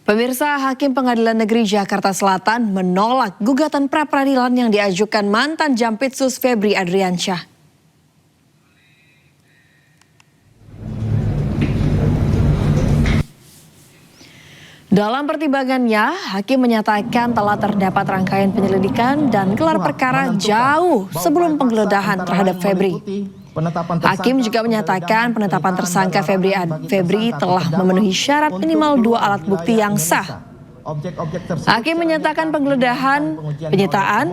Pemirsa, Hakim Pengadilan Negeri Jakarta Selatan menolak gugatan pra-peradilan yang diajukan mantan Jampitsus Febri Adriansyah. Dalam pertimbangannya, Hakim menyatakan telah terdapat rangkaian penyelidikan dan gelar perkara jauh sebelum penggeledahan terhadap Febri. Hakim juga menyatakan penetapan tersangka Febri telah memenuhi syarat minimal 2 alat bukti yang sah. Hakim menyatakan penggeledahan, penyitaan,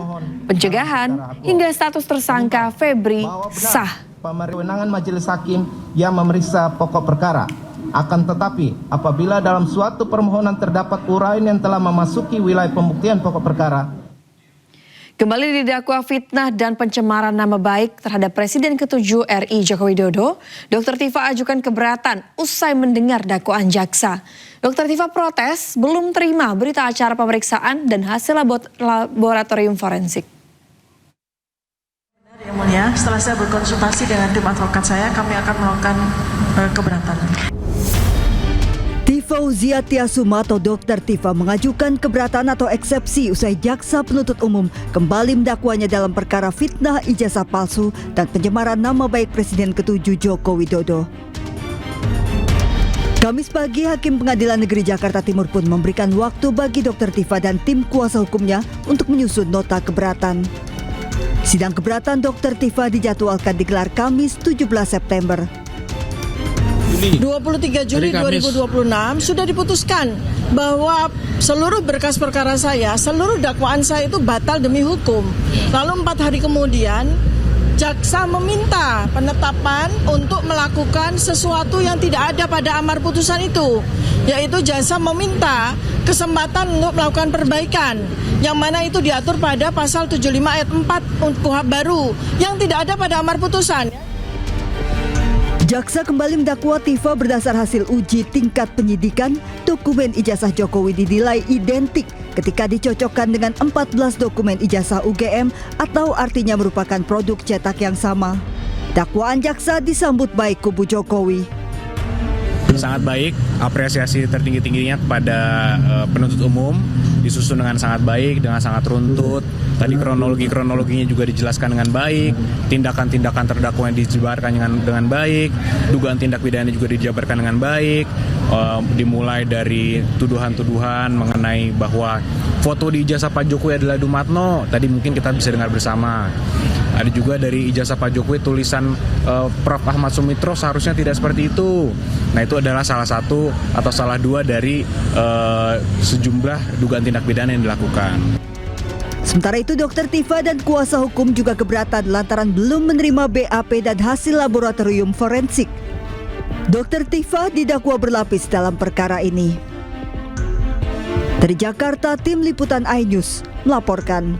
pencegahan, hingga status tersangka Febri sah. Kewenangan majelis hakim yang memeriksa pokok perkara. Akan tetapi, apabila dalam suatu permohonan terdapat uraian yang telah memasuki wilayah pembuktian pokok perkara, kembali didakwa fitnah dan pencemaran nama baik terhadap Presiden ke-7 RI Joko Widodo, Dr. Tifa ajukan keberatan usai mendengar dakwaan jaksa. Dr. Tifa protes belum terima berita acara pemeriksaan dan hasil laboratorium forensik. Yang mulia, setelah saya berkonsultasi dengan tim advokat saya, kami akan melakukan keberatan. Fauzia Tiasuma atau Dr. Tifa mengajukan keberatan atau eksepsi usai jaksa penuntut umum kembali mendakwanya dalam perkara fitnah, ijazah palsu, dan pencemaran nama baik Presiden ke-7 Joko Widodo. Kamis pagi, Hakim Pengadilan Negeri Jakarta Timur pun memberikan waktu bagi Dr. Tifa dan tim kuasa hukumnya untuk menyusun nota keberatan. Sidang keberatan Dr. Tifa dijadwalkan digelar Kamis 17 September. 23 Juli 2026 sudah diputuskan bahwa seluruh berkas perkara saya, seluruh dakwaan saya itu batal demi hukum. Lalu 4 hari kemudian jaksa meminta penetapan untuk melakukan sesuatu yang tidak ada pada amar putusan itu, yaitu jaksa meminta kesempatan untuk melakukan perbaikan, yang mana itu diatur pada pasal 75 ayat 4 KUHP baru yang tidak ada pada amar putusan. Jaksa kembali mendakwa Tifa berdasar hasil uji tingkat penyidikan. Dokumen ijazah Jokowi dinilai identik ketika dicocokkan dengan 14 dokumen ijazah UGM atau artinya merupakan produk cetak yang sama. Dakwaan jaksa disambut baik kubu Jokowi. Sangat baik, apresiasi tertinggi-tingginya kepada penuntut umum, disusun dengan sangat baik, dengan sangat runtut. Tadi kronologinya juga dijelaskan dengan baik, tindakan-tindakan terdakwa yang dijabarkan dengan baik, dugaan tindak pidana juga dijabarkan dengan baik, dimulai dari tuduhan-tuduhan mengenai bahwa foto di ijazah Pak Jokowi adalah Dumatno, tadi mungkin kita bisa dengar bersama. Ada juga dari ijazah Pak Jokowi tulisan Prof. Ahmad Sumitro seharusnya tidak seperti itu. Nah, itu adalah salah satu atau salah dua dari sejumlah dugaan tindak pidana yang dilakukan. Sementara itu, Dr. Tifa dan kuasa hukum juga keberatan lantaran belum menerima BAP dan hasil laboratorium forensik. Dr. Tifa didakwa berlapis dalam perkara ini. Dari Jakarta, tim liputan iNews melaporkan.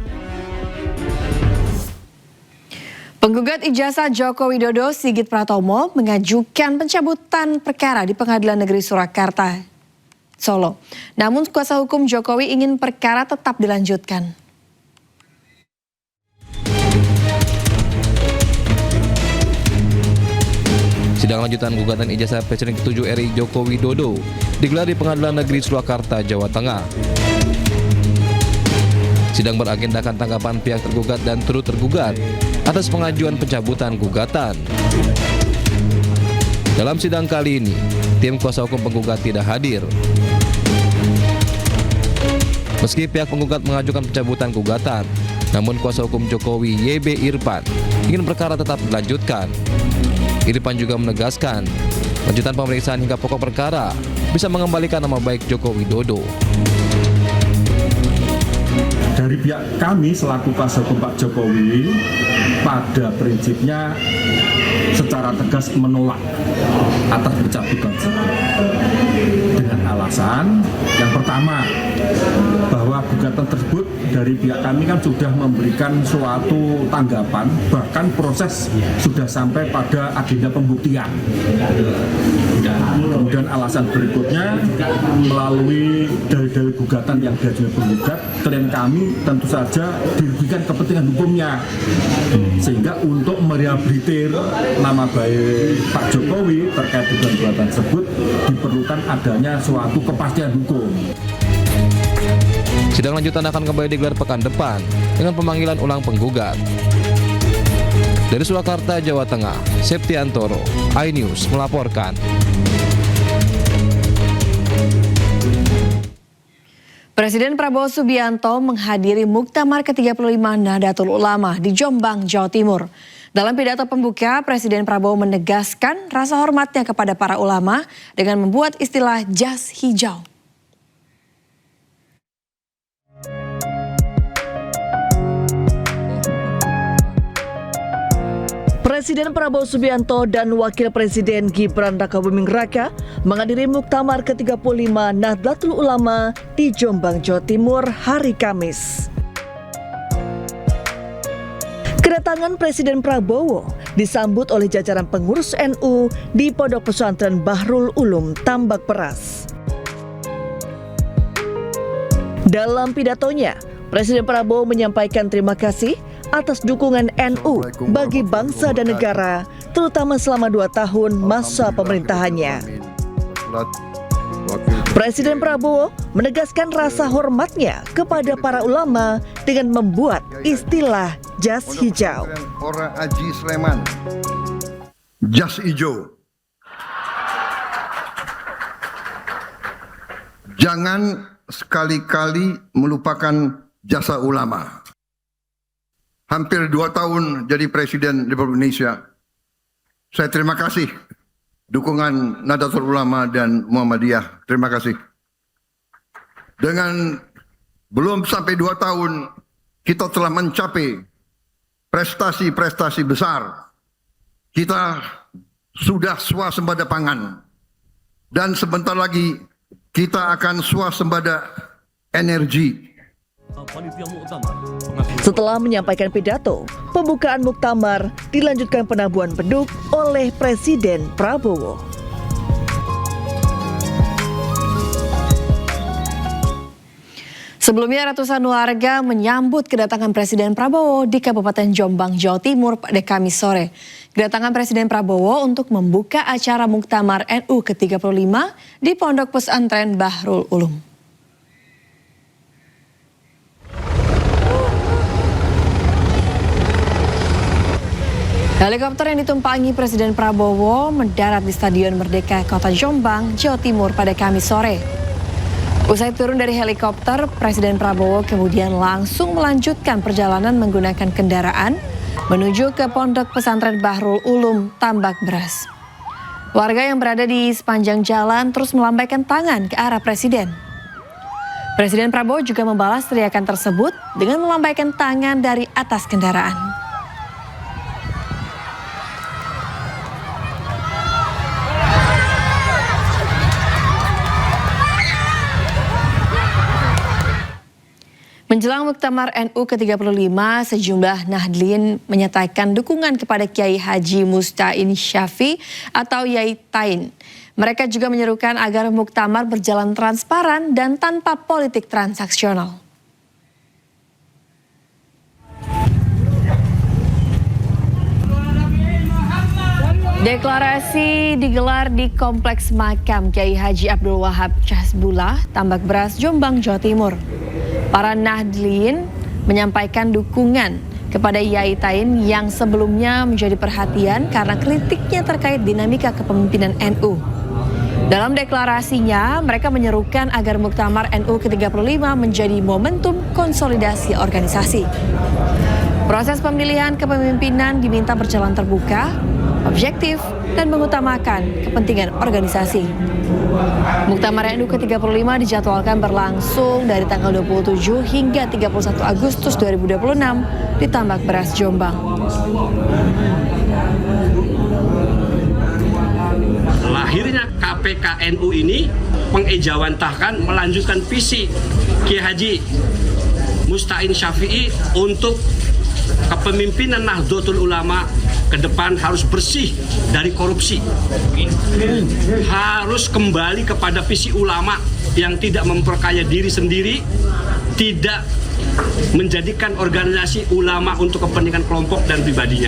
Penggugat ijazah Joko Widodo Sigit Pratomo mengajukan pencabutan perkara di Pengadilan Negeri Surakarta, Solo. Namun kuasa hukum Jokowi ingin perkara tetap dilanjutkan. Sidang lanjutan gugatan ijazah Presiden ke-7 RI Joko Widodo digelar di Pengadilan Negeri Surakarta, Jawa Tengah. Sidang beragendakan tanggapan pihak tergugat dan turut tergugat atas pengajuan pencabutan gugatan. Dalam sidang kali ini, tim kuasa hukum penggugat tidak hadir. Meski pihak penggugat mengajukan pencabutan gugatan, namun kuasa hukum Jokowi YB Irfan ingin perkara tetap dilanjutkan. Irfan juga menegaskan, lanjutan pemeriksaan hingga pokok perkara bisa mengembalikan nama baik Joko Widodo. Dari pihak kami selaku kuasa hukum Pak Jokowi pada prinsipnya secara tegas menolak atas pencabutan dengan alasan yang pertama bahwa gugatan tersebut dari pihak kami kan sudah memberikan suatu tanggapan, bahkan proses sudah sampai pada agenda pembuktian. Kemudian alasan berikutnya melalui dalil-dalil gugatan yang diajukan penggugat, klien kami tentu saja dirugikan kepentingan hukumnya, sehingga untuk merehabilitir nama baik Pak Jokowi terkait dengan gugatan tersebut diperlukan adanya suatu kepastian hukum. Sidang lanjutan akan kembali digelar pekan depan dengan pemanggilan ulang penggugat. Dari Surakarta, Jawa Tengah, Septiantoro, iNews melaporkan. Presiden Prabowo Subianto menghadiri Muktamar ke-35 Nahdlatul Ulama di Jombang, Jawa Timur. Dalam pidato pembuka, Presiden Prabowo menegaskan rasa hormatnya kepada para ulama dengan membuat istilah jas hijau. Presiden Prabowo Subianto dan Wakil Presiden Gibran Rakabuming Raka menghadiri Muktamar ke-35 Nahdlatul Ulama di Jombang, Jawa Timur hari Kamis. Kedatangan Presiden Prabowo disambut oleh jajaran pengurus NU di Pondok Pesantren Bahrul Ulum, Tambak Beras. Dalam pidatonya, Presiden Prabowo menyampaikan terima kasih atas dukungan NU bagi bangsa dan negara, terutama selama 2 tahun masa pemerintahannya. Presiden Prabowo menegaskan rasa hormatnya kepada para ulama dengan membuat istilah jas hijau. Orang Haji Sleman, jas hijau. Jangan sekali-kali melupakan jasa ulama. Hampir 2 tahun jadi Presiden Republik Indonesia. Saya terima kasih dukungan Nahdlatul Ulama dan Muhammadiyah. Terima kasih. Dengan belum sampai 2 tahun, kita telah mencapai prestasi-prestasi besar. Kita sudah swasembada pangan. Dan sebentar lagi kita akan swasembada energi. Setelah menyampaikan pidato, pembukaan muktamar dilanjutkan penabuhan beduk oleh Presiden Prabowo. Sebelumnya ratusan warga menyambut kedatangan Presiden Prabowo di Kabupaten Jombang, Jawa Timur pada Kamis sore. Kedatangan Presiden Prabowo untuk membuka acara Muktamar NU ke-35 di Pondok Pesantren Bahrul Ulum. Helikopter yang ditumpangi Presiden Prabowo mendarat di Stadion Merdeka Kota Jombang, Jawa Timur pada Kamis sore. Usai turun dari helikopter, Presiden Prabowo kemudian langsung melanjutkan perjalanan menggunakan kendaraan menuju ke Pondok Pesantren Bahrul Ulum, Tambak Beras. Warga yang berada di sepanjang jalan terus melambaikan tangan ke arah Presiden. Presiden Prabowo juga membalas teriakan tersebut dengan melambaikan tangan dari atas kendaraan. Menjelang Muktamar NU ke-35, sejumlah Nahdlin menyatakan dukungan kepada Kiai Haji Mustain Syafi'i atau Yai Tain. Mereka juga menyerukan agar Muktamar berjalan transparan dan tanpa politik transaksional. Deklarasi digelar di Kompleks Makam Kiai Haji Abdul Wahab Hasbullah, Tambak Beras, Jombang, Jawa Timur. Para Nahdlin menyampaikan dukungan kepada Yai Tain yang sebelumnya menjadi perhatian karena kritiknya terkait dinamika kepemimpinan NU. Dalam deklarasinya, mereka menyerukan agar Muktamar NU ke-35 menjadi momentum konsolidasi organisasi. Proses pemilihan kepemimpinan diminta berjalan terbuka, objektif, dan mengutamakan kepentingan organisasi. Muktamar NU ke-35 dijadwalkan berlangsung dari tanggal 27 hingga 31 Agustus 2026 di Tambak Beras, Jombang. Lahirnya KPK NU ini mengejawantahkan melanjutkan visi Kiai Haji Mustain Syafi'i untuk kepemimpinan Nahdlatul Ulama ke depan harus bersih dari korupsi. Harus kembali kepada visi ulama yang tidak memperkaya diri sendiri, tidak menjadikan organisasi ulama untuk kepentingan kelompok dan pribadinya.